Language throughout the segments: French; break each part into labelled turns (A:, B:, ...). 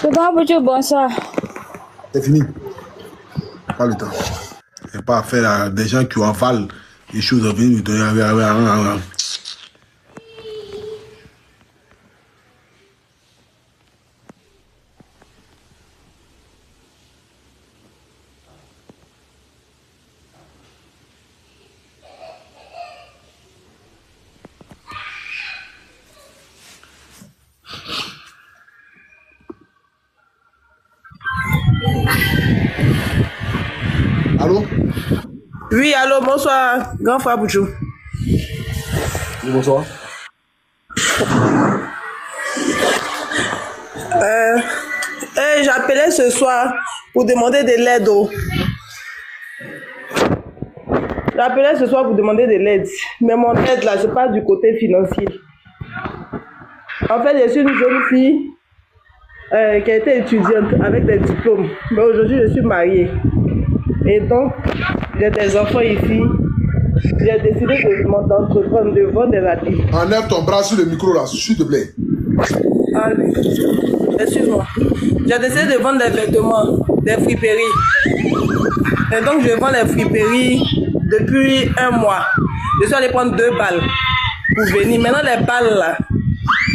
A: Le grand Bouchou, bonsoir.
B: C'est fini. Pas le temps. Il n'y a pas à faire des gens qui en falent. Les choses viennent. Allô?
C: Oui, allô, bonsoir, grand frère Bouchou.
B: Oui, bonsoir.
C: J'appelais ce soir pour demander de l'aide. J'appelais ce soir pour demander de l'aide. Mais mon aide, là, c'est pas du côté financier. En fait, je suis une jeune fille qui a été étudiante avec des diplômes. Mais aujourd'hui, je suis mariée. Et donc, j'ai des enfants ici. J'ai décidé d'entreprendre, de vendre des habits.
B: Enlève ton bras sur le micro là, s'il te plaît.
C: Allez, excuse-moi. J'ai décidé de vendre des vêtements, des friperies. Et donc, je vends les friperies depuis 1 mois. Je suis allée prendre 2 balles pour venir. Maintenant, les balles là,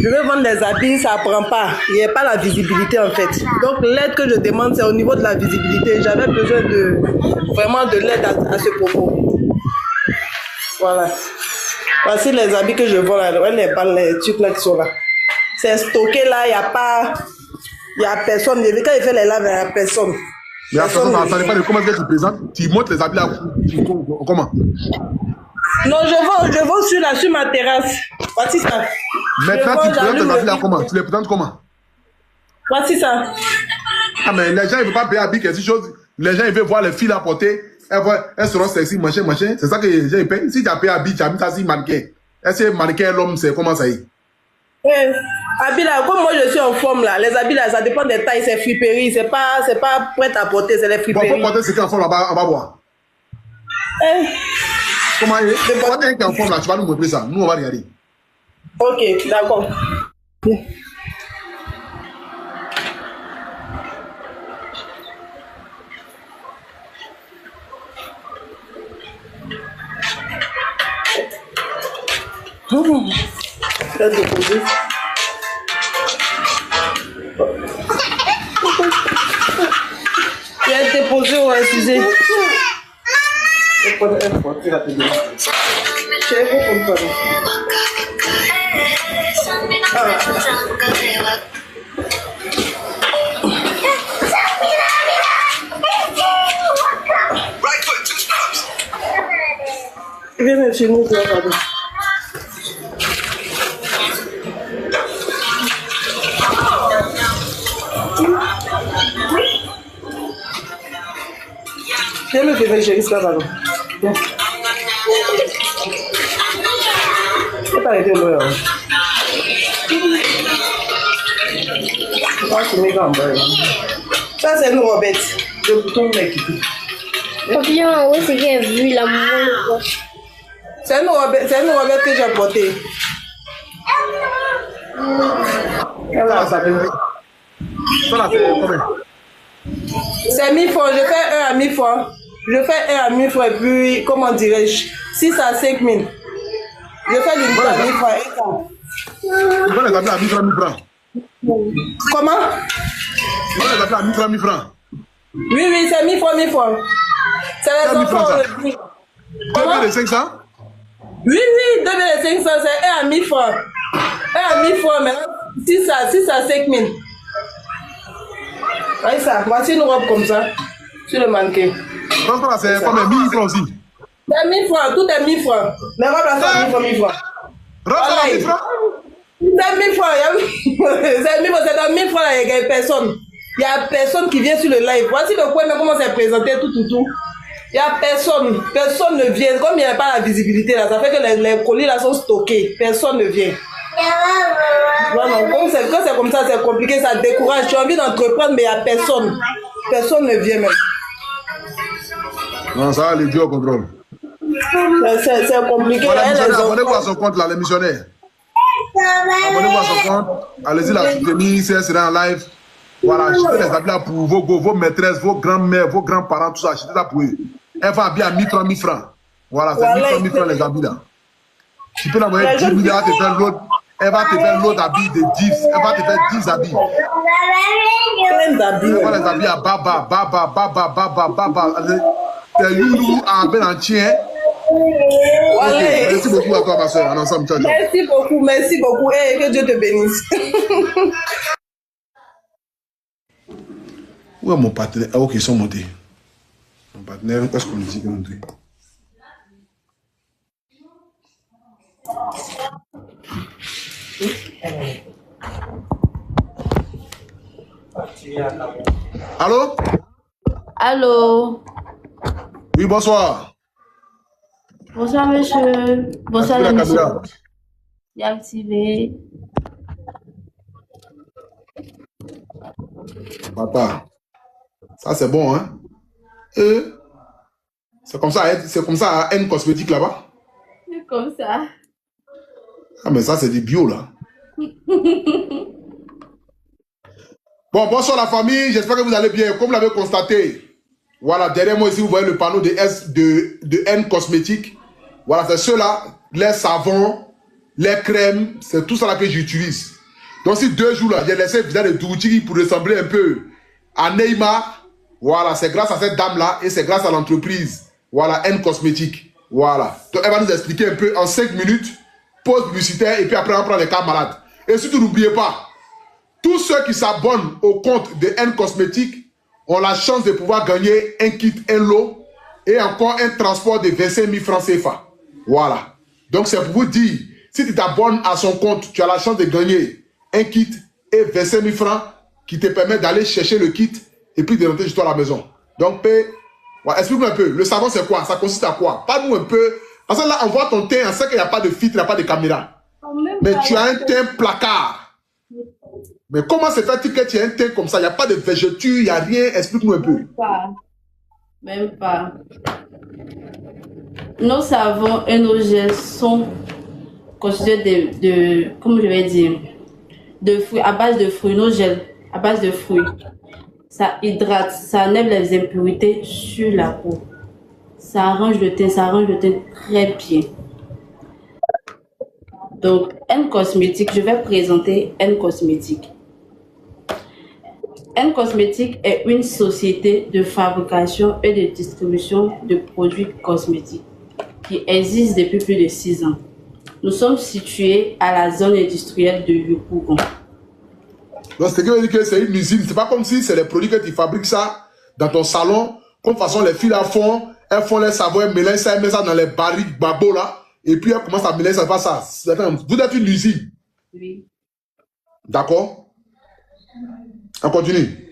C: je veux vendre des habits, ça ne prend pas. Il n'y a pas la visibilité en fait. Donc, l'aide que je demande, c'est au niveau de la visibilité. J'avais besoin de vraiment de l'aide à ce propos. Voilà. Voici les habits que je vends là. Les balles, les trucs là qui sont là. C'est stocké là, il n'y a pas. Il n'y a personne. Quand il fait les laves, il n'y a personne.
B: Mais ça dépend de comment est-ce que tu présentes. Tu montes les habits là. Comment?
C: Non, je vends sur ma terrasse. Voici ça.
B: Maintenant, tu présentes tes habits là comment? Tu les présentes comment?
C: Voici ça.
B: Ah, mais les gens ne veulent pas payer habits quelque chose. Les gens ils veulent voir les filles à porter. Elles seront sexy, machin. C'est ça que les gens ils payent. Si tu as payé habits, tu as mis ça sur mannequin. Est-ce que mannequin l'homme, c'est comment ça y est?
C: Habits là, comme moi je suis en forme là, les habits là, ça dépend des tailles, c'est friperie, c'est pas prêt à porter, c'est les friperies.
B: Bon, pour porter ce qui est en forme là-bas, on va voir. Comment il est? Quand tu es en forme là, tu vas nous montrer ça. Nous, on va regarder.
C: Ok, d'accord. Je vais déposer. Je vais déposer, ouais, excusez. Je vais prendre un fois, tu vas te dire. Je vais vous comprendre. Viens me chez nous, pardon. Viens me faire chérie, ça va. Viens. C'est pas été loin. Ça, c'est une robette. Le bouton est équipé.
A: Papillon, oui, c'est qu'il a vu la moule.
C: C'est une robette que j'ai portée.
B: Voilà, ça fait. Ça fait combien?
C: C'est 1000 francs. Je fais 1 à 1000 francs. Je fais 1 à 1000 francs et puis, comment dirais-je, 6 à 5 000. Je fais l'unité à 1000 francs.
B: Tu vas les appeler à 1000 francs.
C: Comment?
B: Tu vas les appeler à 1000 francs.
C: Oui, c'est 1000 francs. C'est les enfants.
B: Comment? 2 500?
C: Oui, 2 500, c'est 1 à 1000 francs. 1 à 1000 francs, maintenant, 6 à 5 000. Voyez ça, voici une robe comme ça, sur le mannequin.
B: Donc là, c'est combien? 1000 francs aussi?
C: C'est 1000 francs, tout est 1000 francs. Les robes là, c'est 1000 francs.
B: Robe à 1000 francs?
C: C'est 1000 francs, c'est 1000 francs, c'est dans 1000 francs là, il n'y a personne. Il n'y a personne qui vient sur le live. Voici le point, mais comment c'est présenté, tout. Il n'y a personne. Personne ne vient. Comme il n'y a pas la visibilité là, ça fait que les colis là sont stockés. Personne ne vient. Vraiment, quand c'est comme ça, c'est compliqué, ça décourage. Tu as envie d'entreprendre, mais il n'y a personne. Personne ne vient même.
B: Non, ça, les dieux au contrôle.
C: C'est compliqué.
B: Voilà, abonnez-vous à son compte là, les missionnaires. Abonnez-vous à son compte. Allez-y, la soutenir, si elle sera en live. Voilà, achetez les habits là pour vos maîtresses, vos grands-mères, vos grands-parents, tout ça. Achetez ça pour eux. Elle va habiller à 1000 francs, 1000 francs. Voilà, c'est 1000 francs, 1000 francs les habits là. Tu peux l'envoyer 10 000, elle va te faire l'autre. Elle va te faire l'autre habit de 10. Elle va te faire 10 habits.
C: Plein d'habits.
B: Elle va les habiller à baba. C'est Youlou à ben entier.
C: Allez.
B: Merci beaucoup à toi, ma soeur. En ensemble, ciao, ciao.
C: Merci beaucoup, merci beaucoup. Et que Dieu te bénisse.
B: Où est mon partenaire? Ah, ok, ils sont montés. Mon partenaire, est-ce qu'on dit qu'ils sont montés? Allô?
D: Allô?
B: Oui, bonsoir.
D: Bonsoir, monsieur. Bonsoir,
B: Activez la
D: monsieur.
B: caméra.
D: J'ai activé.
B: Papa, ça c'est bon, hein? C'est comme ça à N cosmétique là-bas?
D: C'est comme ça.
B: Ah, mais ça c'est du bio là. Bon, bonsoir la famille, j'espère que vous allez bien. Comme vous l'avez constaté, voilà, derrière moi ici, vous voyez le panneau de N cosmétique. Voilà, c'est ceux-là, les savons, les crèmes, c'est tout ça là que j'utilise. Donc, si 2 jours là, j'ai laissé le visage de Douchigi pour ressembler un peu à Neymar. Voilà, c'est grâce à cette dame-là et c'est grâce à l'entreprise. Voilà, N cosmétique. Voilà. Donc, elle va nous expliquer un peu en 5 minutes, pause publicitaire et puis après, on prend les cas malades. Et surtout, n'oubliez pas, tous ceux qui s'abonnent au compte de N cosmétique ont la chance de pouvoir gagner un kit, un lot et encore un transport de 25 000 francs CFA. Voilà. Donc, c'est pour vous dire, si tu t'abonnes à son compte, tu as la chance de gagner un kit et 25 000 francs qui te permettent d'aller chercher le kit et puis de rentrer chez toi à la maison. Donc, voilà, explique-moi un peu. Le savon, c'est quoi? Ça consiste à quoi? Parle-nous un peu. Parce que là, on voit ton teint, on sait qu'il n'y a pas de filtre, il n'y a pas de caméra. Mais tu as un teint placard. Mais comment se fait-il que tu as un teint comme ça? Il n'y a pas de végéture, il n'y a rien. Explique-nous un peu.
D: Même pas. Nos savons et nos gels sont constitués comment je vais dire, de fruits, à base de fruits, nos gels, à base de fruits. Ça hydrate, ça enlève les impuretés sur la peau. Ça arrange le teint très bien. Donc, N Cosmétique, je vais présenter N Cosmétique. N Cosmétique est une société de fabrication et de distribution de produits cosmétiques qui existe depuis plus de 6 ans. Nous sommes situés à la zone industrielle de Yopougon.
B: Donc, ce qui veut dire que c'est une usine. C'est pas comme si c'est les produits que tu fabriques ça dans ton salon. Comme façon, les filles elles font les savons, elles mélangent ça, elles mettent ça dans les barriques babos là. Et puis, elles commencent à mélanger ça, pas ça. Vous êtes une usine.
D: Oui.
B: D'accord? On continue.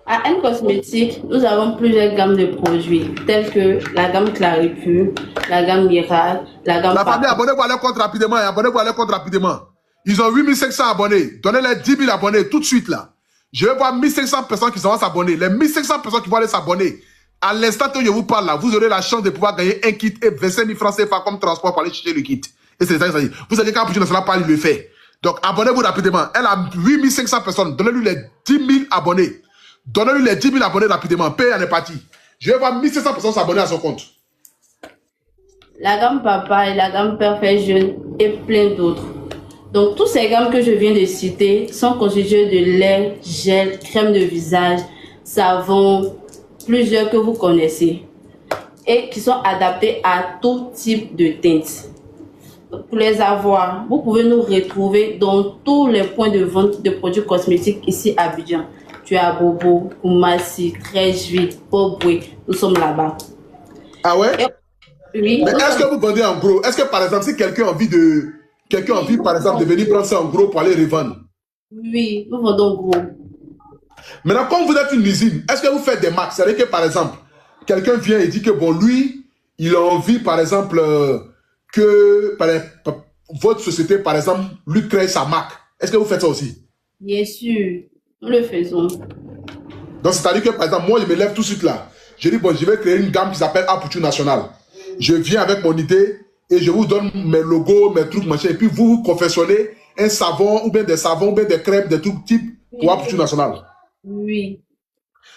D: À N Cosmétique, nous avons plusieurs gammes de produits, tels que la gamme Claripure, la gamme Miracle, la gamme...
B: La famille, abonnez-vous à leur compte rapidement. Abonnez-vous à leur compte rapidement. Ils ont 8500 abonnés. Donnez-les 10 000 abonnés tout de suite là. Je vais voir 1500 personnes qui vont s'abonner. Les 1500 personnes qui vont aller s'abonner. À l'instant que je vous parle là, vous aurez la chance de pouvoir gagner un kit et 25 000 francs CFA comme transport pour aller chercher le kit. Et c'est ça. Vous savez quand Appuie National parle, il le fait. Donc abonnez-vous rapidement. Elle a 8500 personnes. Donnez-lui les 10 000 abonnés. Donnez-lui les 10 000 abonnés rapidement. Paye, on est parti. Je vais voir 1500 personnes s'abonner à son compte.
D: La gamme Papa et la gamme Perfect Jeune et plein d'autres. Donc, toutes ces gammes que je viens de citer sont constituées de lait, gel, crème de visage, savon, plusieurs que vous connaissez et qui sont adaptés à tout type de teinte. Pour les avoir, vous pouvez nous retrouver dans tous les points de vente de produits cosmétiques ici à Abidjan. Tu as Bobo, Koumassi, Trècheville, Poboué, nous sommes là-bas.
B: Ah ouais?
D: Oui.
B: Mais est-ce que vous vendez en gros? Est-ce que par exemple, si quelqu'un a envie par exemple de venir prendre ça en gros pour aller revendre?
D: Oui, nous vendons gros.
B: Maintenant, comme vous êtes une usine, est-ce que vous faites des marques? C'est-à-dire que par exemple, quelqu'un vient et dit que bon, lui, il a envie par exemple que votre société par exemple lui crée sa marque. Est-ce que vous faites ça aussi?
D: Bien sûr, nous le faisons.
B: Donc c'est-à-dire que par exemple, moi je me lève tout de suite là. Je dis bon, je vais créer une gamme qui s'appelle Appuie National. Je viens avec mon idée et je vous donne mes logos, mes trucs, machin. Et puis vous confectionnez un savon ou bien des savons, ou bien des crèmes, des trucs type pour Appuie National.
D: Oui.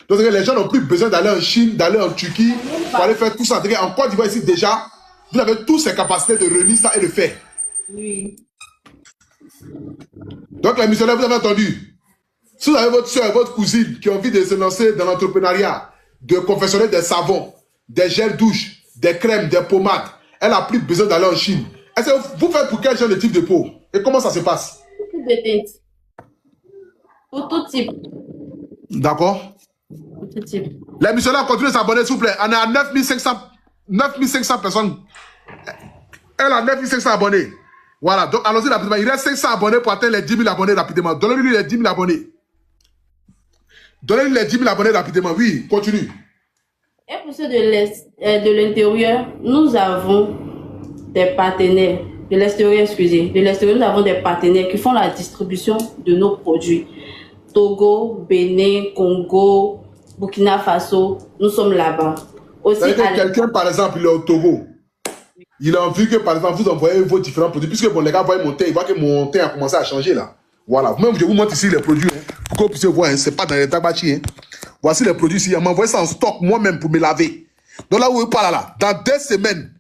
B: Donc les gens n'ont plus besoin d'aller en Chine, d'aller en Turquie, pour aller faire tout ça. En Côte d'Ivoire ici déjà, vous avez toutes ces capacités de relire ça et le faire.
D: Oui.
B: Donc les missionnaires, vous avez entendu. Si vous avez votre soeur, votre cousine qui a envie de se lancer dans l'entrepreneuriat, de confectionner des savons, des gels douche, des crèmes, des pommades, elle n'a plus besoin d'aller en Chine. Est-ce que vous faites pour quel genre de type de peau? Et comment ça se passe?
D: Pour tout de teintes. Pour tout type.
B: D'accord.
D: Pour tout type.
B: Les missionnaires continuent de s'abonner, s'il vous plaît. On est à 9500 personnes. Elle a 9500 abonnés. Voilà, donc allons-y rapidement. Il reste 500 abonnés pour atteindre les 10 000 abonnés rapidement. Donnez-lui les 10 000 abonnés. Donnez-lui les 10 000 abonnés rapidement. Oui, continue.
D: Et pour ceux de l'intérieur, nous avons des partenaires. De l'extérieur, excusez. De l'extérieur, nous avons des partenaires qui font la distribution de nos produits. Togo, Bénin, Congo, Burkina Faso, nous sommes là-bas. Aussi,
B: quelqu'un, par exemple, il est au Togo. Il a envie que, par exemple, vous envoyez vos différents produits. Puisque bon, les gars voient mon teint, ils voient que mon teint a commencé à changer là. Voilà. Même je vous montre ici les produits. Hein, pour que vous puissiez voir, hein, c'est pas dans les tabachi. Hein. Voici les produits ici. On m'a envoyé ça en stock moi-même pour me laver. Donc là où je parle là, dans 2 semaines,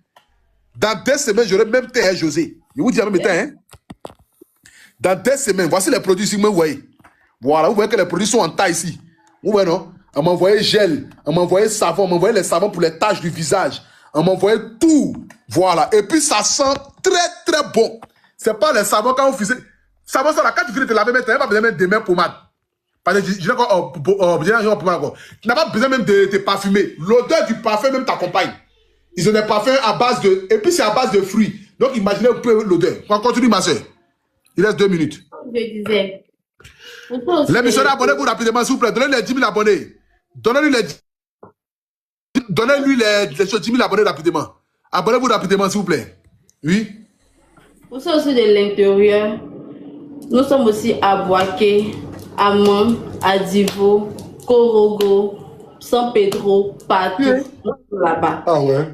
B: j'aurai même teint, hein, José. Je vous dis même teint. Hein. Dans 2 semaines, voici les produits ici, vous voyez. Voilà, vous voyez que les produits sont en taille ici. Vous voyez, non? On m'a envoyé gel, on m'a envoyé savon, on m'a envoyé les savons pour les taches du visage. On m'a envoyé tout. Voilà. Et puis, ça sent très, très bon. C'est pas les savons quand vous faites. Savon, ça là, quand tu finis de te laver, tu n'as pas besoin de mettre des mains pommades. Parce que je dis encore, tu n'as pas besoin même de te parfumer. L'odeur du parfum même t'accompagne. Ils ont des parfums à base de. Et puis, c'est à base de fruits. Donc, imaginez un peu l'odeur. On continue, ma soeur. Il reste 2 minutes.
D: je disais.
B: Les missionnaires, abonnez-vous rapidement, s'il vous plaît. Donnez-lui les 10 000 abonnés. Donnez-lui les 10 000 abonnés rapidement. Abonnez-vous rapidement, s'il vous plaît. Oui.
D: Pour ceux aussi de l'intérieur, nous sommes aussi à Boaké, à Mam, à Divo, Korogo, San Pedro, partout. Nous sommes là-bas.
B: Ah ouais.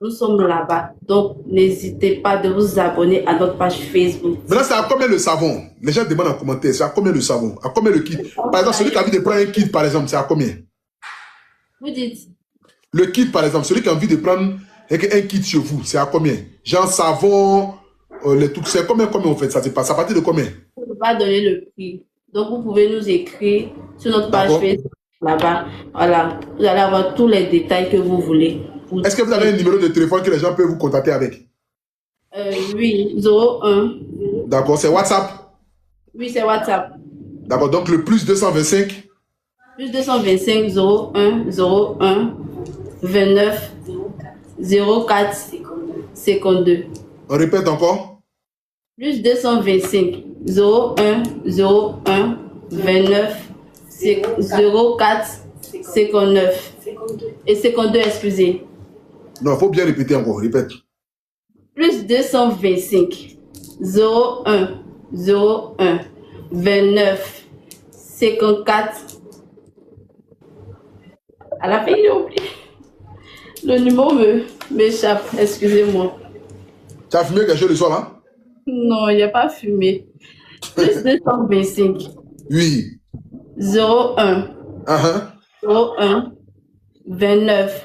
D: Nous sommes là-bas. Donc, n'hésitez pas de vous abonner à notre page Facebook.
B: Maintenant, c'est à combien le savon? Les gens demandent en commentaire. C'est à combien le savon? À combien le kit? Par exemple, celui qui a envie de prendre un kit, par exemple, c'est à combien?
D: Vous dites?
B: Le kit, par exemple, celui qui a envie de prendre un kit chez vous, c'est à combien? Genre savon, les trucs, c'est combien on fait ça? C'est pas, à partir de combien?
D: Je ne peux pas donner le prix. Donc, vous pouvez nous écrire sur notre page Facebook là-bas. Voilà. Vous allez avoir tous les détails que vous voulez.
B: Est-ce que vous avez un numéro de téléphone que les gens peuvent vous contacter avec?
D: Oui, 01.
B: D'accord, c'est WhatsApp?
D: Oui, c'est WhatsApp.
B: D'accord, donc le plus 225?
D: Plus 225 01 01 29 04 52.
B: On répète encore?
D: Plus 225 01 01 29 04 59. Et 52, excusez.
B: Non, il faut bien répéter encore, répète.
D: Plus 225 01 01 29 54. À la fin, j'ai oublié. Le numéro m'échappe, excusez-moi.
B: Tu as fumé quelque chose le soir là?
D: Non, il n'y a pas fumé. Plus 225
B: Oui.
D: 01 01 29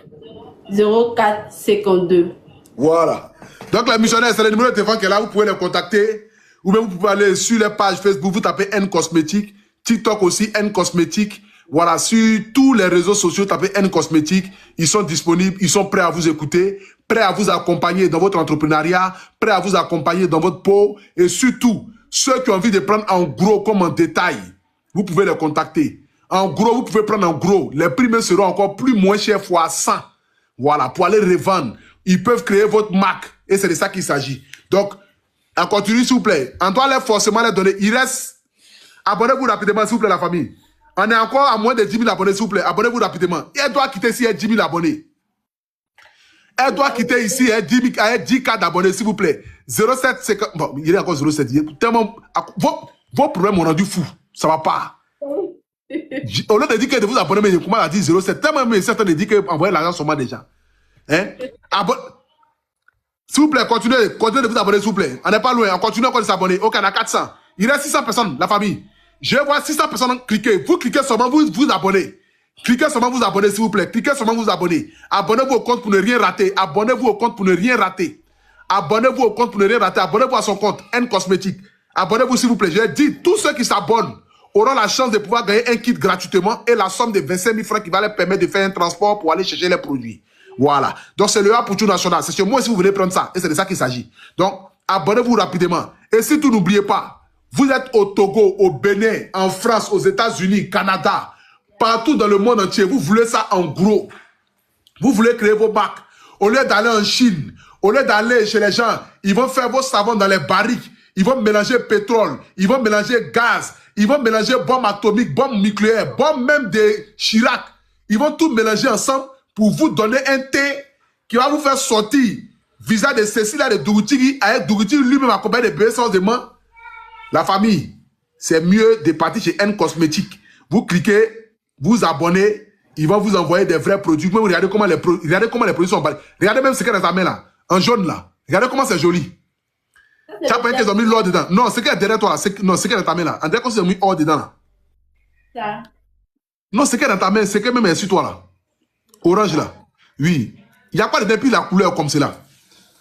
D: 04 52.
B: Voilà. Donc, les missionnaires, c'est le numéro de téléphone qui est là. Vous pouvez les contacter. Ou même vous pouvez aller sur les pages Facebook. Vous tapez N Cosmétique. TikTok aussi, N Cosmétique. Voilà. Sur tous les réseaux sociaux, tapez N Cosmétique. Ils sont disponibles. Ils sont prêts à vous écouter. Prêts à vous accompagner dans votre entrepreneuriat. Prêts à vous accompagner dans votre peau. Et surtout, ceux qui ont envie de prendre en gros comme en détail, vous pouvez les contacter. En gros, vous pouvez prendre en gros. Les prix seront encore plus moins chers fois 100. Voilà, pour aller revendre. Ils peuvent créer votre marque. Et c'est de ça qu'il s'agit. Donc, on continue, s'il vous plaît. On doit forcément les donner. Il reste... Abonnez-vous rapidement, s'il vous plaît, la famille. On est encore à moins de 10 000 abonnés, s'il vous plaît. Abonnez-vous rapidement. Et elle doit quitter ici, 10 000 abonnés. Elle doit quitter ici, 10 cas d'abonnés, s'il vous plaît. 07, 50... Bon, il y a encore 07. Tellement... Vos problèmes m'ont rendu fou. Ça va pas. Au lieu de dire que de vous abonner, mais comment a dit 07, tellement mais certains de dire que envoyer l'argent sur moi déjà. Hein? S'il vous plaît, continuez de vous abonner, s'il vous plaît. On n'est pas loin, on continue encore de s'abonner. Ok, on a 400. Il reste 600 personnes, la famille. Je vois 600 personnes cliquer. Vous cliquez seulement, vous abonnez. Cliquez seulement, vous abonnez, s'il vous plaît. Cliquez seulement, vous abonnez. Abonnez-vous au compte pour ne rien rater. Abonnez-vous au compte pour ne rien rater. Abonnez-vous au compte pour ne rien rater. Abonnez-vous à son compte, N Cosmétique. Abonnez-vous, s'il vous plaît. Je dis, tous ceux qui s'abonnent auront la chance de pouvoir gagner un kit gratuitement et la somme de 25 000 francs qui va leur permettre de faire un transport pour aller chercher les produits. Voilà. Donc, c'est le A pour tout national. C'est chez moi si vous voulez prendre ça. Et c'est de ça qu'il s'agit. Donc, abonnez-vous rapidement. Et surtout, n'oubliez pas, vous êtes au Togo, au Bénin, en France, aux États-Unis, Canada, partout dans le monde entier. Vous voulez ça en gros. Vous voulez créer vos bacs. Au lieu d'aller en Chine, au lieu d'aller chez les gens, ils vont faire vos savons dans les barriques. Ils vont mélanger pétrole. Ils vont mélanger gaz. Ils vont mélanger bombes atomiques, bombes nucléaires, bombes même de Chirac. Ils vont tout mélanger ensemble pour vous donner un thé qui va vous faire sortir visa de Cécilia de Dougoutiri avec Dougoutiri lui-même accompagné de bébés sans demande. La famille, c'est mieux de partir chez N Cosmétique. Vous cliquez, vous abonnez, ils vont vous envoyer des vrais produits. Vous regardez comment les produits sont emballés. Regardez même ce qu'il y a dans ta main là, en jaune là. Regardez comment c'est joli. Tu as pas qu'ils ont mis l'or dedans. Non, ce qu'il y a derrière toi là, non, ce qu'il y a dans ta main là. On dirait qu'ils ont mis or dedans là.
D: Ça.
B: Non, ce qu'il y a dans ta main, c'est que même est sur toi là. Orange là. Oui. Il n'y a pas de depuis la couleur comme cela.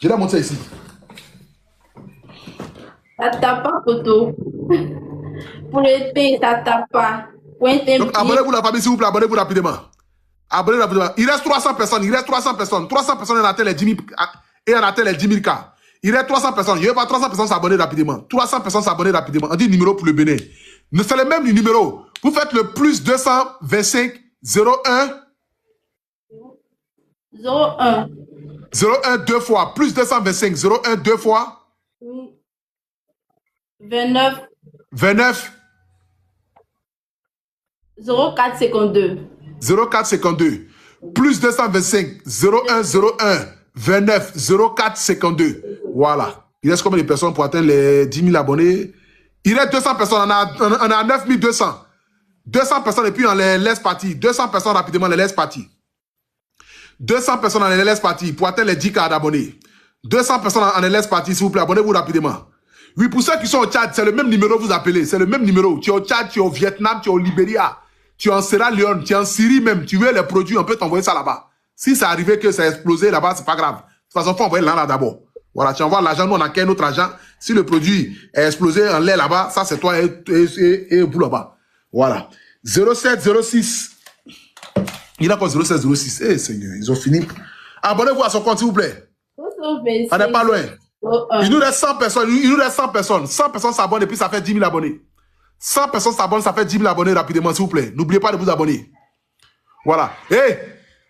B: Je vais montrer ici.
D: Ça tape pas, photo. Pour l'été, ça tape pas.
B: Donc, abonnez-vous la famille, s'il vous plaît, abonnez-vous rapidement. Abonnez-vous rapidement. Il reste 300 personnes, il reste 300 personnes. 300 personnes, on atteint les 10 000, et on atteint les 10 000 cas. Il reste 300 personnes. Je vais pas 300 personnes s'abonner rapidement. 300 personnes s'abonner rapidement. On dit numéro pour le Bénin. C'est le même numéro. Vous faites le plus 225 01
D: 01
B: 01 deux fois. Plus 225 01 deux fois.
D: 29
B: 29
D: 0452.
B: 0452. Plus 225 01 29 0452. Voilà. Il reste combien de personnes pour atteindre les 10 000 abonnés? Il reste 200 personnes. On a 9 200. 200 personnes et puis on les laisse partir. 200 personnes rapidement, on les laisse partir. 200 personnes, on les laisse partir pour atteindre les 10 cas d'abonnés. 200 personnes, on les laisse partir, s'il vous plaît. Abonnez-vous rapidement. Oui, pour ceux qui sont au Tchad, c'est le même numéro que vous appelez. C'est le même numéro. Tu es au Tchad, tu es au Vietnam, tu es au Libéria, tu es en Sierra Leone, tu es en Syrie même. Tu veux les produits, on peut t'envoyer ça là-bas. Si ça arrivait que ça a explosé là-bas, c'est pas grave. De toute façon, il faut envoyer là d'abord. Voilà, tu envoies l'argent, nous on a qu'un autre argent. Si le produit est explosé en l'air là-bas, ça c'est toi et vous là-bas. Voilà. 0706. Il a pas 0706. Eh Seigneur, ils ont fini. Abonnez-vous à son compte, s'il vous plaît. On n'est pas loin. Il nous reste 100 personnes. Il nous reste 100 personnes. 100 personnes s'abonnent et puis ça fait 10 000 abonnés. 100 personnes s'abonnent, ça fait 10 000 abonnés rapidement, s'il vous plaît. N'oubliez pas de vous abonner. Voilà. Eh,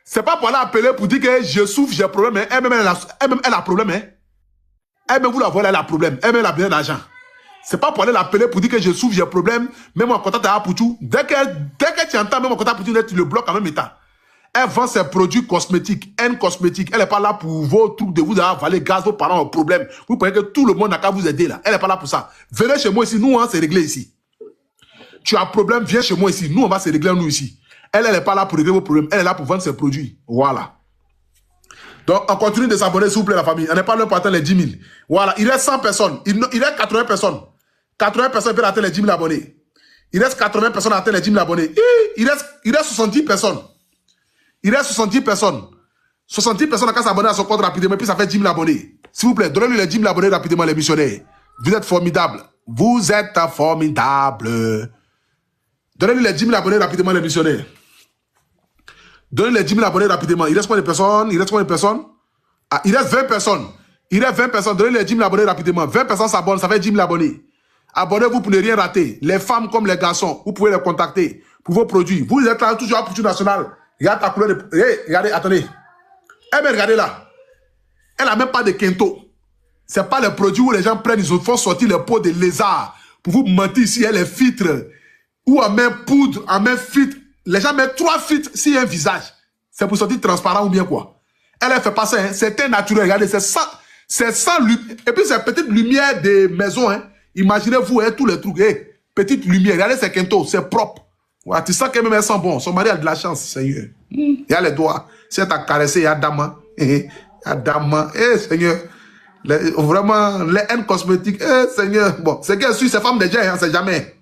B: c'est pas pour aller appeler pour dire que je souffre, j'ai problème. Hein. Elle-même, elle a problème. Hein. Elle-même, vous la voyez, elle a problème. Elle-même, elle a besoin d'argent. C'est pas pour aller l'appeler pour dire que je souffre, j'ai problème. Même en contact avec Poutou. Dès que tu entends même en contact avec Poutou, tu le bloques en même état. Elle vend ses produits cosmétiques, N Cosmétique. Elle n'est pas là pour vos trucs de vous avaler gaz, vos parents ont problème. Vous croyez que tout le monde n'a qu'à vous aider là. Elle n'est pas là pour ça. Venez chez moi ici, nous, on s'est réglé ici. Tu as un problème, viens chez moi ici. Nous, on va se régler nous ici. Elle n'est pas là pour régler vos problèmes. Elle est là pour vendre ses produits. Voilà. Donc, on continue de s'abonner, s'il vous plaît, la famille. On n'est pas là pour atteindre les 10 000. Voilà. Il reste 100 personnes. Il reste 80 personnes. 80 personnes peuvent atteindre les 10 000 abonnés. Il reste 80 personnes à atteindre les 10 000 abonnés. Il reste 70 personnes. Il reste 70 personnes. 70 personnes à s'abonner à son compte rapidement, puis ça fait 10 000 abonnés. S'il vous plaît, donnez-lui les 10 000 abonnés rapidement, les missionnaires. Vous êtes formidables. Vous êtes formidables. Donnez-lui les 10 000 abonnés rapidement, les missionnaires. Donnez les 10 000 abonnés rapidement. Il reste combien de personnes? Il reste combien de personnes? Ah, il reste 20 personnes. Il reste 20 personnes. Donnez les 10 000 abonnés rapidement. 20 personnes s'abonnent, ça fait 10 000 abonnés. Abonnez-vous pour ne rien rater. Les femmes comme les garçons, vous pouvez les contacter pour vos produits. Vous êtes là toujours à Poutou National. Regarde ta couleur de... Hey, regardez, attendez. Eh bien, regardez là. Elle n'a même pas de quinto. Ce n'est pas les produits où les gens prennent, ils font sortir les peaux de lézard. Pour vous mentir si elle est filtre. Ou en main poudre, en main filtre. Les gens mettent 3 filtres s'il y a un visage. C'est pour sortir transparent ou bien quoi. Elle ne fait pas ça. Hein. C'est un naturel. Regardez, c'est sans lumière. Et puis c'est petite lumière des maisons. Hein. Imaginez-vous hein, tous les trucs. Hey, petite lumière. Regardez, c'est quinto. C'est propre. Voilà, tu sens qu'elle-même elle sent bon. Son mari a de la chance, Seigneur. Il y a les doigts. Si elle t'a caressé, il y a dama. Il y a dama. Eh, Seigneur. Vraiment, les N cosmétiques. Eh, Seigneur. Bon, c'est qu'elle suit ces femmes déjà, hein, c'est jamais.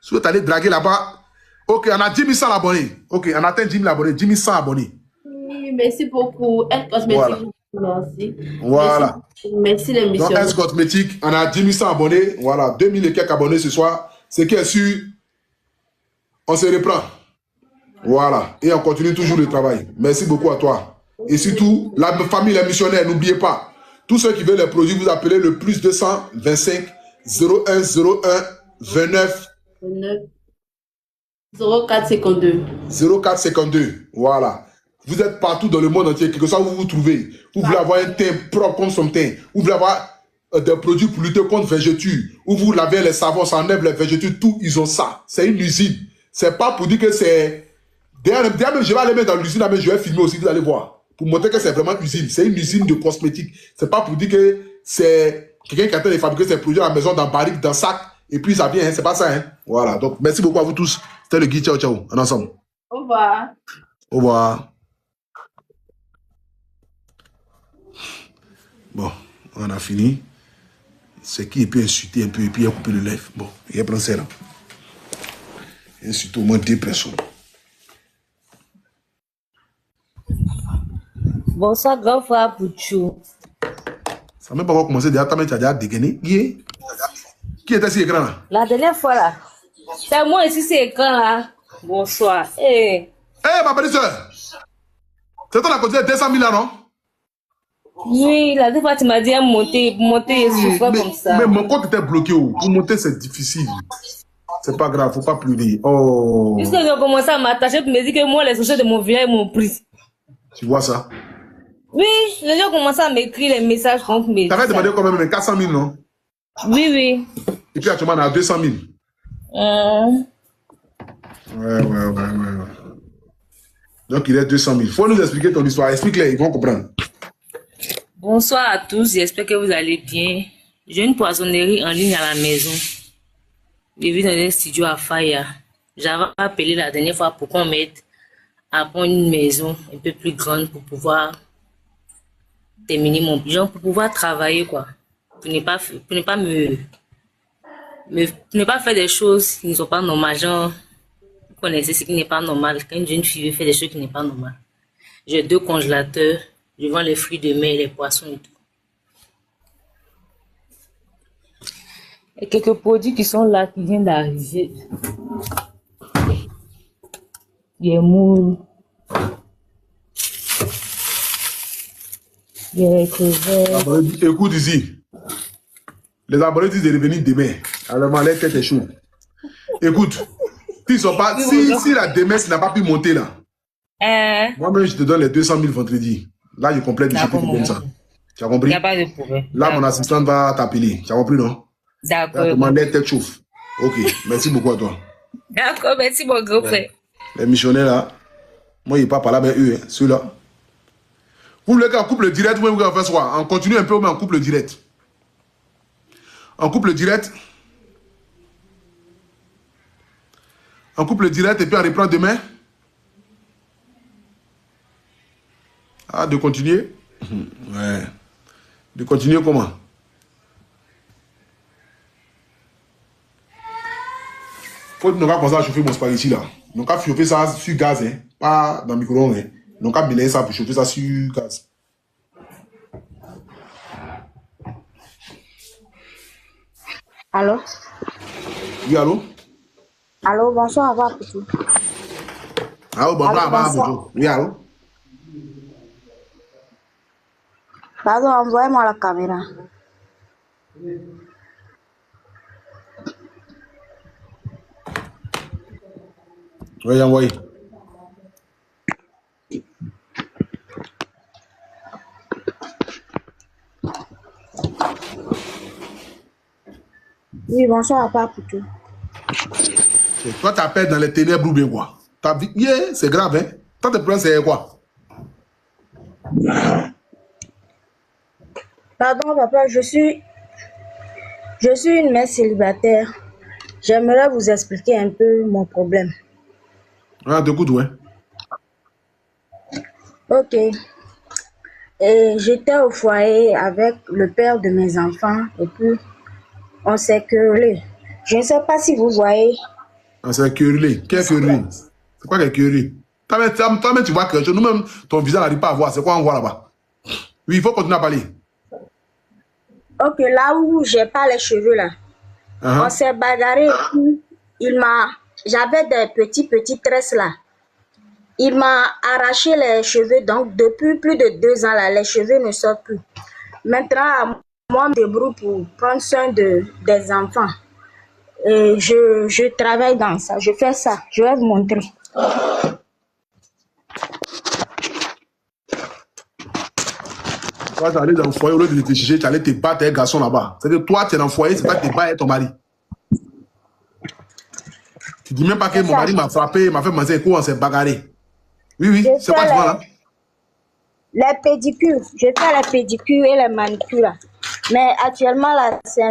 B: Si vous êtes allé draguer là-bas, ok, on a 10 100 abonnés. Ok, on a atteint 10 000 abonnés, 10 100 abonnés.
D: Oui, merci beaucoup. Elle cosmétique, merci.
B: Voilà.
D: Merci l'émission.
B: Donc, S Cosmétique, on a 10 100 abonnés. Voilà, 2000 et quelques abonnés ce soir. Ce qui est sûr, on se reprend. Voilà. Et on continue toujours le travail. Merci beaucoup à toi. Et surtout, la famille, les missionnaires, n'oubliez pas. Tous ceux qui veulent les produits, vous appelez le plus 225 01 01 29
D: 0452.
B: 0452. Voilà. Vous êtes partout dans le monde entier, quelque soit où vous vous trouvez. Vous voulez avoir un teint propre comme son teint. Vous voulez avoir des produits pour lutter contre végéture. Où vous lavez les savons, ça enlève les végétures, tout, ils ont ça. C'est une usine. C'est pas pour dire que c'est... D'ailleurs, je vais aller mettre dans l'usine, mais je vais filmer aussi, vous allez voir. Pour montrer que c'est vraiment une usine. C'est une usine de cosmétiques. C'est pas pour dire que c'est quelqu'un qui a train de fabriquer ses produits à la maison, dans barrique, dans sac, et puis ça vient, hein. C'est pas ça. Hein. Voilà. Donc, merci beaucoup à vous tous. C'était le Guy. Ciao, ciao. On est ensemble.
D: Au revoir.
B: Au revoir. Bon, on a fini. C'est qui peut insulter un peu et puis il a coupé le lèvre. Bon, il a pris ça là. Il insulte au moins 2 personnes.
E: Bonsoir, grand frère Pouchou.
B: Ça n'a même pas encore commencé. Déjà, tu as déjà dégainé. Qui était sur l'écran là?
E: La dernière fois là, c'est moi ici, c'est écran là. Bonsoir. Eh,
B: Ma petite soeur. C'est toi la côté 200 000 là, non?
E: oui, la dernière fois tu m'as dit à monter et souffrir comme ça.
B: Mais mon compte était bloqué. Pour monter, c'est difficile. C'est pas grave, faut pas pleurer. Oh.
E: Puisque ils ont commencé à m'attacher pour me dire que moi, les sociétés de mon village m'ont pris.
B: Tu vois ça?
E: Oui, les gens ont commencé à m'écrire les messages contre mes.
B: T'avais demandé combien même? 400 000, non?
E: Oui, oui.
B: Et puis actuellement, on a 200 000. Ouais. Donc, il est 200 000. Faut nous expliquer ton histoire. Explique-les, ils vont comprendre.
E: Bonsoir à tous, j'espère que vous allez bien. J'ai une poissonnerie en ligne à la maison. Je vis dans un studio à Faya. J'avais appelé la dernière fois pour qu'on m'aide à prendre une maison un peu plus grande pour pouvoir terminer mon bilan, pour pouvoir travailler, quoi. Pour ne pas faire des choses qui ne sont pas normales. Genre, vous connaissez ce qui n'est pas normal. Quand une jeune fille fait des choses qui n'est pas normales. J'ai 2 congélateurs. Je vends les fruits de mer, les poissons et tout. Et quelques produits qui sont là, qui viennent d'arriver. Des moules. Des crevettes.
B: Écoute ici. Les abonnés disent de revenir demain. Alors, la tête est chaude. Écoute. Si la demain n'a pas pu monter là. Moi-même, je te donne les 200 000 vendredi. Là, je complète le chiffre comme ça. Tu as compris?
E: Il n'y a pas de problème.
B: Là, mon assistante va t'appeler. Tu as compris, non?
E: D'accord.
B: La tête chauffe. Ok, merci beaucoup à toi.
E: D'accord, merci mon grand frère.
B: Les missionnaires là, moi, il ne pas parler avec eux, hein, ceux-là. Vous voulez qu'on couple direct, vous voulez qu'on fasse quoi? On continue un peu, mais on couple direct. On couple direct. On couple direct et puis on reprend demain. Ah, de continuer? Ouais. De continuer comment? Faut ne pas commencer à chauffer mon spaghetti là. Donc, à chauffer ça sur gaz, hein. Pas dans le micro-ondes. Hein. Donc, à mélanger ça pour chauffer ça sur gaz.
A: Allô?
B: Oui, allô?
A: Allô, bonsoir, Papa Pouchou.
B: Allô, bonsoir, Papa Pouchou. Oui, allô?
A: Pardon, envoyez-moi la caméra.
B: Oui, envoyez.
A: Oui, bonsoir, Papa Pouchou.
B: Toi, tu appelles dans les ténèbres ou bien quoi? Yeah, c'est grave, hein? Toi, tes problèmes, c'est quoi?
A: Pardon, papa, je suis une mère célibataire. J'aimerais vous expliquer un peu mon problème.
B: Ah, de good, ouais.
A: Ok. Et j'étais au foyer avec le père de mes enfants et puis on s'est querellé. Je ne sais pas si vous voyez
B: Ah, c'est curé. Quel curé? C'est quoi qu'un curé? Toi-même, tu vois quelque chose. Nous-mêmes, ton visage n'arrive pas à voir. C'est quoi on voit là-bas? Oui, il faut continuer à parler.
A: Ok, là où j'ai pas les cheveux là, on s'est bagarré et puis j'avais des petits tresses là. Il m'a arraché les cheveux, donc depuis plus de 2 ans là, les cheveux ne sortent plus. Maintenant, moi, je me débrouille pour prendre soin des enfants. Et je travaille dans ça, je fais ça, je vais vous montrer.
B: Toi, tu allais dans le foyer, au lieu de te chercher, tu allais te battre un garçon là-bas. C'est-à-dire, toi, tu es dans le foyer, c'est pas que tu bats ton mari. Tu dis même pas que mon mari m'a frappé, m'a fait manger un coup, on s'est bagarré. Oui, oui, c'est quoi tu vois là?
A: Les pédicures, je fais les pédicures et les manicures là. Mais actuellement là, c'est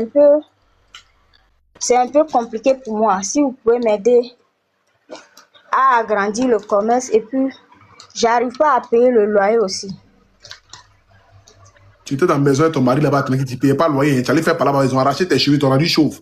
A: un peu compliqué pour moi. Si vous pouvez m'aider à agrandir le commerce et puis j'arrive pas à payer le loyer aussi.
B: Tu étais dans la maison et ton mari là-bas, tu ne payais pas le loyer. Tu allais faire par là-bas, ils ont arraché tes cheveux, tu auras dû chauffe.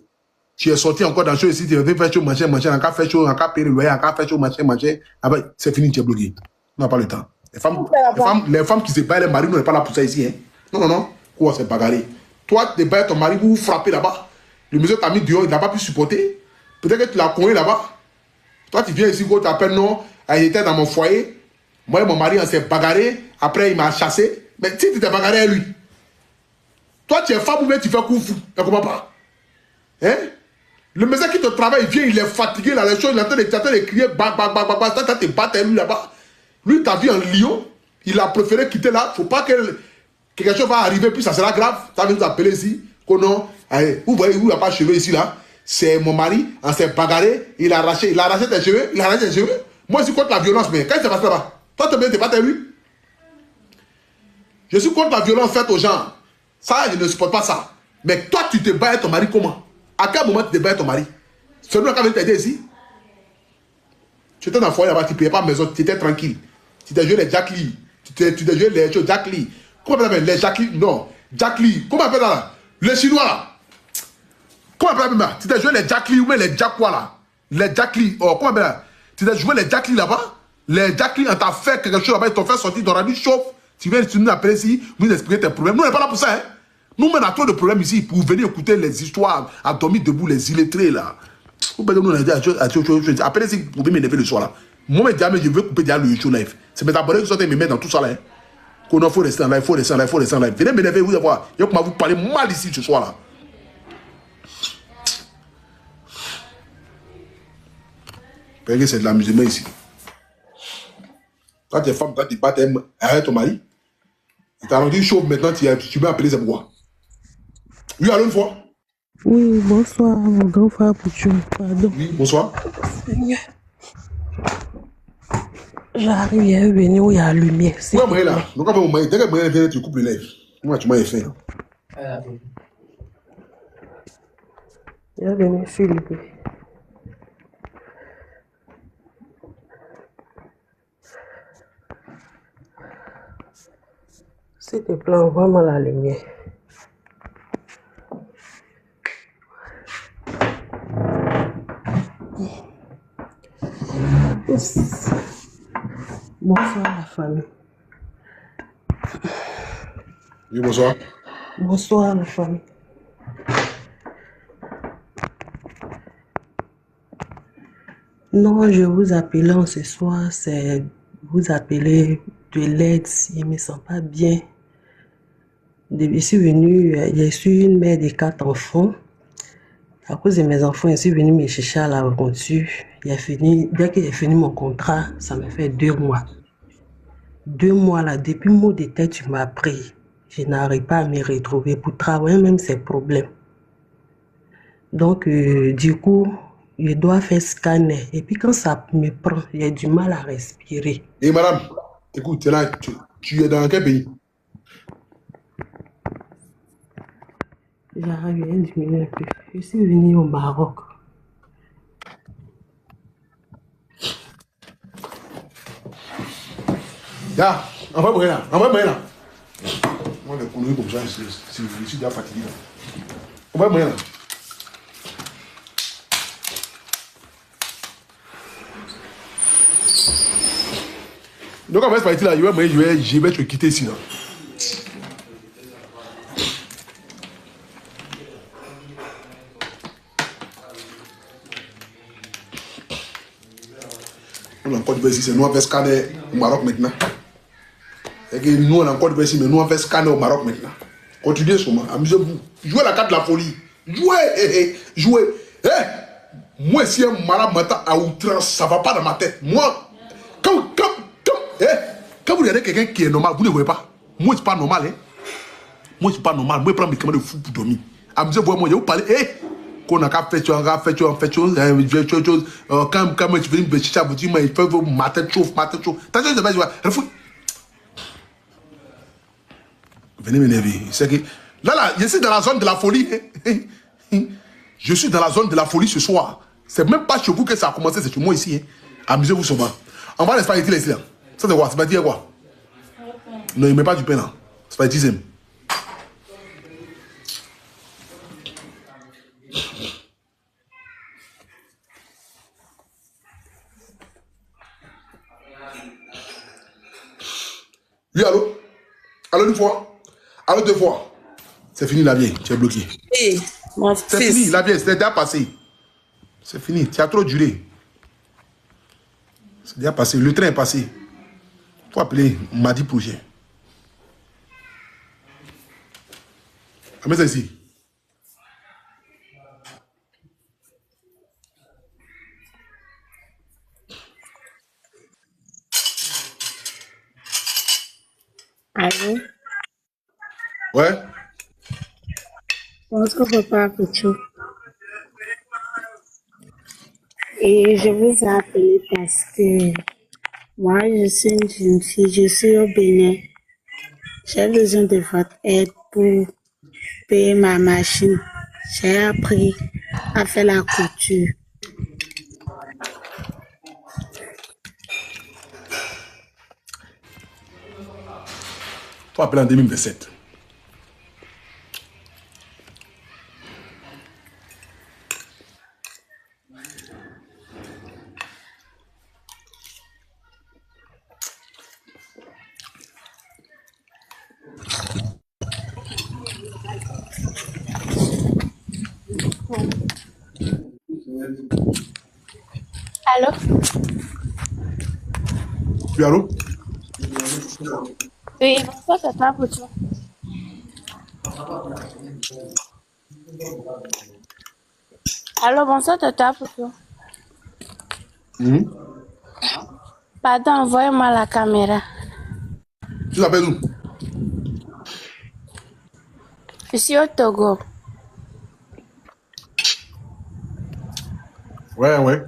B: Tu es sorti encore dans le show ici, tu veux faire chaud, machin, encore faire chaud, encore payer le loyer, encore faire chaud, machin. Après, c'est fini, tu es bloqué. On n'a pas le temps. Les femmes qui se battent, les maris, nous n'est pas là pour ça ici. Hein. Non. Quoi, c'est bagarré. Toi, tu te bats ton mari, vous frappez là-bas. Le monsieur t'a mis dehors, il n'a pas pu supporter. Peut-être que tu l'as cogné là-bas. Toi, tu viens ici, tu t'appelles non, il était dans mon foyer. Moi et mon mari, on s'est bagarré. Après, il m'a chassé. Mais si tu t'es bagarré à lui, toi, tu es femme ou bien tu fais coup fou. Tu ne comprends pas. Hein? Le monsieur qui te travaille, il vient, il est fatigué, là, les choses, il est en train de crier, toi, tu te battes lui là-bas. Lui, ta vie en lion, il a préféré quitter là. Il ne faut pas que quelque chose va arriver, puis ça sera grave. Ça va nous appeler ici. Que non, vous voyez, où il n'y a pas de cheveux ici, là. C'est mon mari, on s'est bagarré, il a arraché tes cheveux, Moi, je suis contre la violence, mais quand il s'est passé là-bas, toi, tu te battes lui. Je suis contre la violence faite aux gens. Ça, je ne supporte pas ça. Mais toi, tu te bats avec ton mari comment? À quel moment tu te bats avec ton mari? C'est nous qui avons t'aider ici. Tu étais dans le foyer là-bas, tu ne payais pas maison, tu étais tranquille. Tu t'es joué les Jack Lee. Tu t'es joué les Jack Lee. Comment on appelle les Jack Lee? Non. Jack Lee. Comment on appelle là? Les Chinois là. Comment on appelle là? Tu t'es joué les Jack Lee ou bien les Jack quoi là? Les Jack Lee. Oh, comment on appelle là? Tu t'es joué les Jack Lee là-bas? Les Jack Lee, on t'a fait quelque chose là-bas, ils t'ont fait sortir, ils t'ont rendu chauffe. Tu viens nous appeler ici, nous expliquer tes problèmes. Nous, on n'est pas là pour ça. Hein? Nous, on a trop de problèmes ici pour venir écouter les histoires, à dormir debout, les illettrés là. Vous pouvez nous aider à appelez ici, vous pouvez m'énerver le soir là. Moi, je veux couper déjà le show live. C'est mes abonnés qui sont me mettre dans tout ça là. Hein? Qu'on faut rester en live, faut rester en live. Venez m'énerver, vous allez voir. Il y a comment vous parler mal ici ce soir là. Parce que c'est de l'amusement ici. Quand tu es femme, quand tu battes avec ton mari, il t'a rendu chaud maintenant, tu veux appeler, c'est pourquoi? Oui, allô une fois?
F: Oui, bonsoir, mon grand frère Pouchou. Pardon.
B: Oui, bonsoir.
F: Seigneur. J'arrive, il y a un venu où il y a la lumière.
B: Oui, moi là. Donc, dès que moi vient, tu coupes le lèvres. Moi, tu m'as fait.
F: Il y a venu sur le pied. S'il te plaît, envoie-moi la lumière. Bonsoir la famille.
B: Oui, bonsoir.
F: Bonsoir la famille. Non, je vous appelle ce soir, c'est vous appeler de l'aide si je ne me sens pas bien. Depuis que je suis venue, je suis une mère de 4 enfants. À cause de mes enfants, je suis venue me chercher à l'aventure. Dès que j'ai fini mon contrat, ça me fait 2 mois. 2 mois là, depuis le mot de tête, tu m'as pris. Je n'arrive pas à me retrouver pour travailler, même ces problèmes. Donc, du coup, je dois faire scanner. Et puis quand ça me prend, j'ai du mal à respirer.
B: Et madame, écoute, là, tu es dans quel pays?
F: J'arrive à diminuer un peu. Je suis venue au Maroc.
B: Ya, envoie-moi là. Moi, les conneries comme ça, je suis déjà fatigué. Envoie-moi là. Donc, on va se partir là. Je vais te quitter ici. Là. On a encore ici, c'est nous on fait scanner au Maroc maintenant. Et que nous on a encore ici, mais nous on fait scanner au Maroc maintenant. Continuez sur moi, amusez-vous. Jouez la carte de la folie. Jouez, jouez. Moi, si un malade m'attend à outrance, ça ne va pas dans ma tête. Moi, quand vous regardez quelqu'un qui est normal, vous ne voyez pas. Moi, c'est pas normal. Moi, c'est pas normal. Moi, je prends mes caméras de fou pour dormir. Amusez-vous, moi, je vous parle. Qu'on a fait chose, quand moi je viens me chercher, vous dites, il faut ma tête chauffe. Venez m'énerver. C'est que là, je suis dans la zone de la folie. Je suis dans la zone de la folie ce soir. C'est même pas chez vous que ça a commencé, c'est chez moi ici. Amusez-vous souvent. On va laisser pas ici là. Ça c'est quoi? C'est pas dire quoi? Non, il met pas du pain là. C'est pas dire. Oui, allô? Allô une fois? Allô deux fois? C'est fini la vieille, tu es bloqué.
C: Hey, mon
B: C'est
C: fils.
B: fini la vieille, c'est déjà passé. C'est fini, tu as trop duré. C'est déjà passé, le train est passé. Il faut appeler mardi prochain. Amène ça ici.
G: Allô?
B: Ouais?
G: Bonjour, papa Couchou. Et je vous ai appelé parce que moi, je suis une jeune fille, je suis au Bénin. J'ai besoin de votre aide pour payer ma machine. J'ai appris à faire la couture.
B: Faut appeler en 2027.
G: Allô?
B: Oui, allô?
G: Oui, bonsoir, papa Couchou. Allô, bonsoir, Tata Couchou. Pardon, envoyez-moi la caméra.
B: Tu t'appelles où?
G: Je suis au Togo.
B: Ouais, ouais.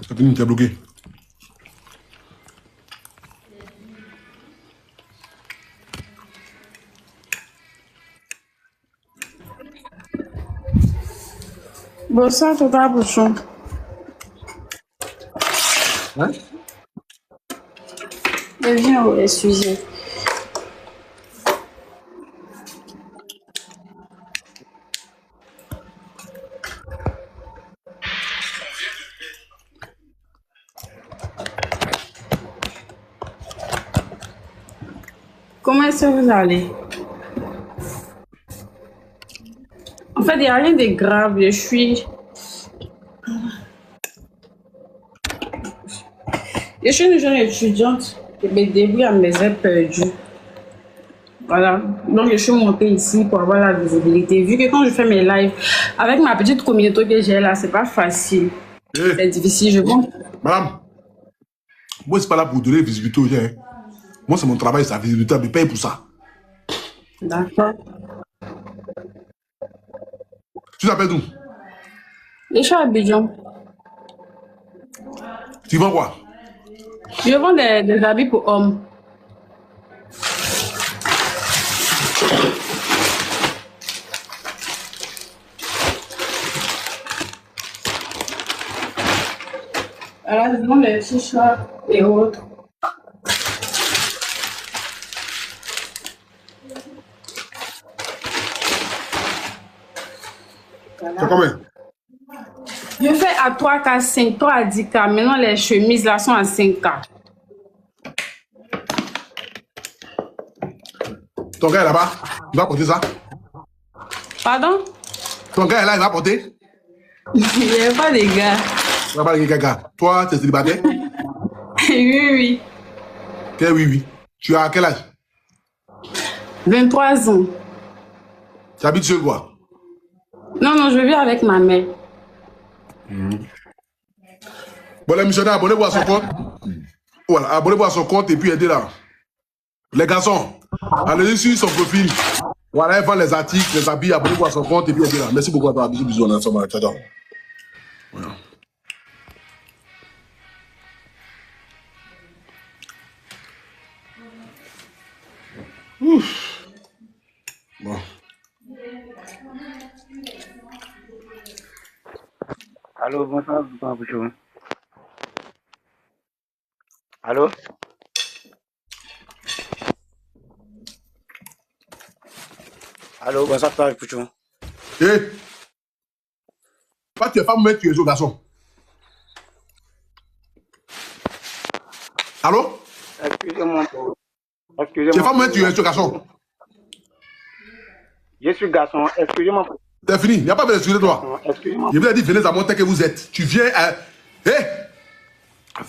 B: C'est fini, tu es bloqué.
G: Bonsoir, Papa Bouchon.
B: Hein?
G: Je viens au sujet. Comment est-ce que vous allez? En fait, il n'y a rien de grave. Je suis une jeune étudiante qui me débrouille à mes heures perdues. Voilà. Donc, je suis montée ici pour avoir la visibilité. Vu que quand je fais mes lives, avec ma petite communauté que j'ai là, c'est pas facile. C'est difficile. Je vois.
B: Madame, moi, c'est pas là pour donner visibilité aux gens. Hein. Moi, c'est mon travail, c'est la visibilité, je me paye pour ça.
G: D'accord.
B: Tu t'appelles d'où?
G: Je suis à Abidjan.
B: Tu vends quoi?
G: Je vends des habits pour hommes. maison, les t-shirts et autres.
B: C'est combien?
G: Je fais à 3K, 5, 3 à 10K. Maintenant, les chemises là sont à 5K.
B: Ton gars est là-bas, il va porter ça.
G: Pardon?
B: Ton gars est là, il va porter.
G: Il n'y a pas de gars.
B: Il va pas les gars. Toi, tu es célibataire?
G: Oui, oui.
B: Oui. Tu as quel âge?
G: 23 ans.
B: Tu habites seul quoi?
G: Non, je vis avec ma mère.
B: Bon, les missionnaires, abonnez-vous à son compte. Voilà, abonnez-vous à son compte et puis aidez là. Les garçons, allez sur son profil. Voilà, elle vend les articles, les habits, abonnez-vous à son compte et puis aidez là. Merci beaucoup à toi. Bisous, on est ensemble. Ciao, ciao. Voilà. Ouf. Bon.
H: Allô, bonsoir, bonjour. Allô? Allô, bonsoir, Papa Pouchou.
B: Hé! Toi, tu es femme, mais tu es un garçon. Allô?
H: Excusez-moi.
B: Tu es femme, mais tu es un garçon.
H: Je suis garçon, excusez-moi.
B: C'est fini, il n'y a pas besoin d'excuser toi.
H: Excusez-moi.
B: Je vous ai dit, venez à mon tel que vous êtes. Tu viens à... Hé!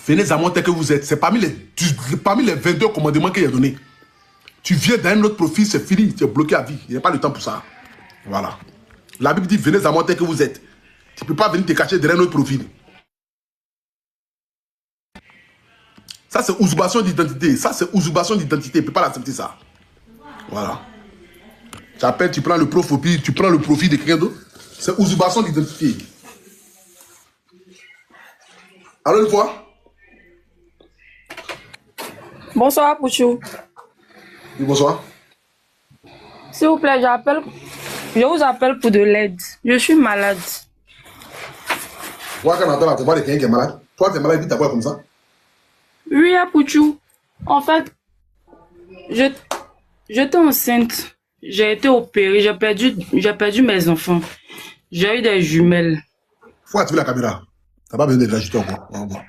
B: Venez à mon tel que vous êtes. C'est parmi les 22 commandements qu'il a donnés. Tu viens d'un autre profil, c'est fini. Tu es bloqué à vie. Il n'y a pas le temps pour ça. Voilà. La Bible dit, venez à mon tel que vous êtes. Tu ne peux pas venir te cacher derrière un autre profil. Ça, c'est usurpation d'identité. Ça, c'est usurpation d'identité. Tu ne peux pas l'accepter ça. Voilà. Tu appelles, tu prends le profil, tu prends le profil de quelqu'un d'autre. C'est usurpation d'identité. Alors, une fois.
G: Bonsoir, Pouchou.
B: Oui, bonsoir.
G: S'il vous plaît, je vous appelle pour de l'aide. Je suis malade.
B: Toi, quand on entend la voix de quelqu'un qui est malade, toi, tu es malade, vite ta voix comme ça.
G: Oui, Pouchou. En fait, j'étais enceinte. J'ai été opérée. J'ai perdu mes enfants. J'ai eu des jumelles.
B: Faut activer la caméra. Tu n'as pas besoin de l'ajouter encore. Au revoir.